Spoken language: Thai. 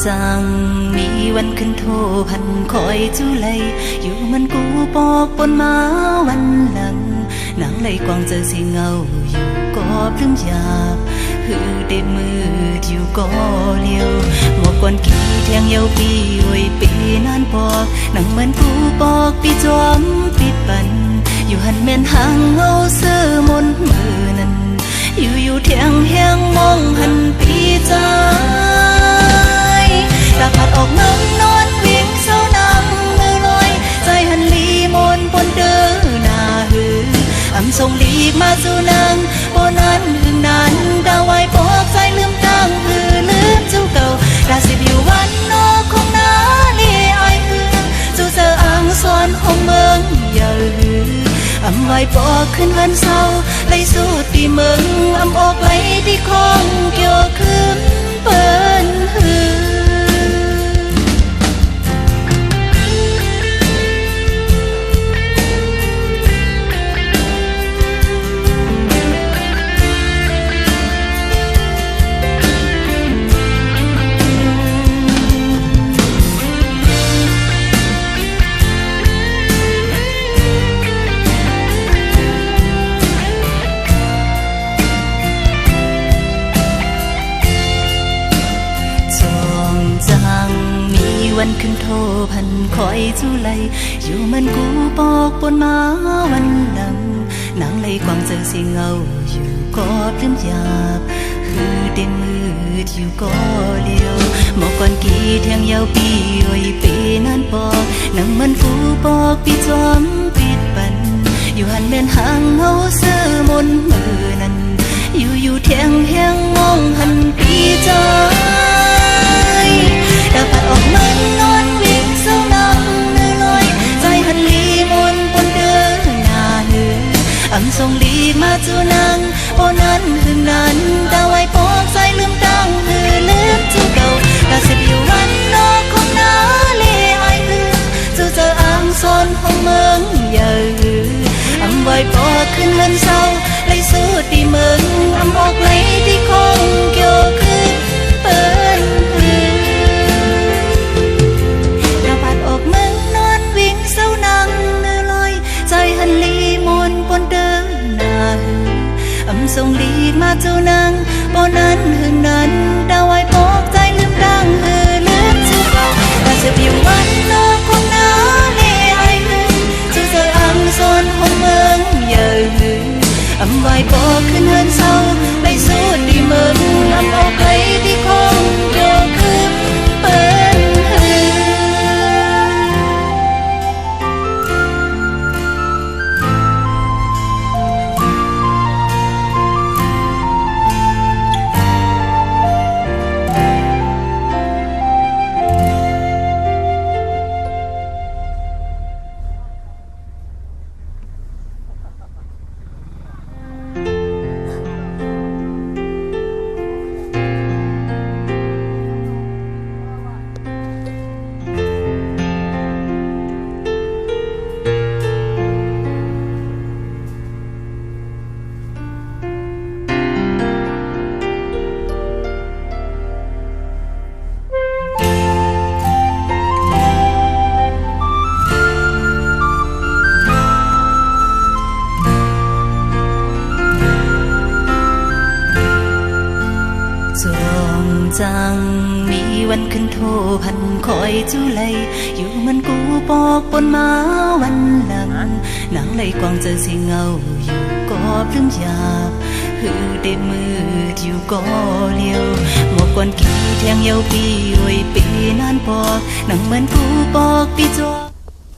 จังมีวันขึ้นโทพันคอยจุไลอยู่มันกูปอกปนมาวันหลังนางไล่กวางเจอสีเงาอยู่ก็พลืมหยาบหือได้มืดอยู่ก็เลี้ยวหมวกกวนกี่เทียงเยาปีโอยปีนานปอกนางเหมือนกูปอกปีจอมปิดปันอยู่หันแม่นหางเงาเสื้อมนมือนั้นอยู่เทียงแห้งมองหันปีใจตาผัดออกน้ำนอนวิ่งเศร้านางมือลอยใจหันลีมนปนเดินหน้าหือส่งลีกมาสู่นางโอนั้นหึงนั้นดาวไว้ปอกใจลืมตั้งหือลืมเจ้าเก่าดาสิบอยู่วันนอกของนาลีไอหือจู่เจออ่างสอนห้องเมืองอย่าหือไว้ปอกขึ้นวันเศร้าไล่สู้ตีเมืองออกไล่ที่คองเกี่ยวคืนเปิ้นหือวันขึ้นโทพันคอยจุไลอยู่มันกูปอกปนมาวันหลังนางไล่กวางเจอสีเงาอยู่ก็พลืมหยาบหือได้มืดอยู่ก็เลี้ยวหมอกกวนกี่เทียงยาวปีโอยปีนานปอกนางมันกูปอกปีจอมปิดปันอยู่หันแม่นหางเงาเสื้อมนมือนั้นอยู่เทียงแห้งมองหันปีใจดาผัดออกมันนอนวิ่งเศร้านางมือลอยใจหันลีมนปนเดินหน้าหือส่งลีกมาจู่นางโอนั้นหึงนั้นดาวไว้ปอกใจลืมตั้งหือลืมเจ้าเก่าดาสิบอยู่วันนอกของนาลีไอหือจู่เจออ่างสอนห้องเมืองอย่าหือไว้ปอกขึ้นวันเศร้าไล่สู้ตีเมืองออกไล่ที่คงเกี่ยวคืนเปิ้นหือใจหันลีมนปนเดินหน้าหือส่งลีกมาจู่นางปอนั้นหึงนั้นดาวไว้ปอกใจลืมดังหือลืมเจ้าเก่าแต่จะอยู่วันนอกของนาลีไอหือจู่เจออ่างสอนห้องเมืองอย่าหือไว้ปอกขึ้นเฮือนเศร้าไปสู้ดีเมืองออกไกลที่คงโยกคืนเปิ้นหือจังมีวันขึ้นโทพันคอยจุไลอยู่มันกูปอกปนมาวันหลังนางไล่กวางเจอสีเงาอยู่ก็พลืมหยาบหือได้มืดอยู่ก็เลี้ยวหมวกกวนกี่เทียงเยาปีโอยปีนานปอกนางเหมือนกูปอกปีจอ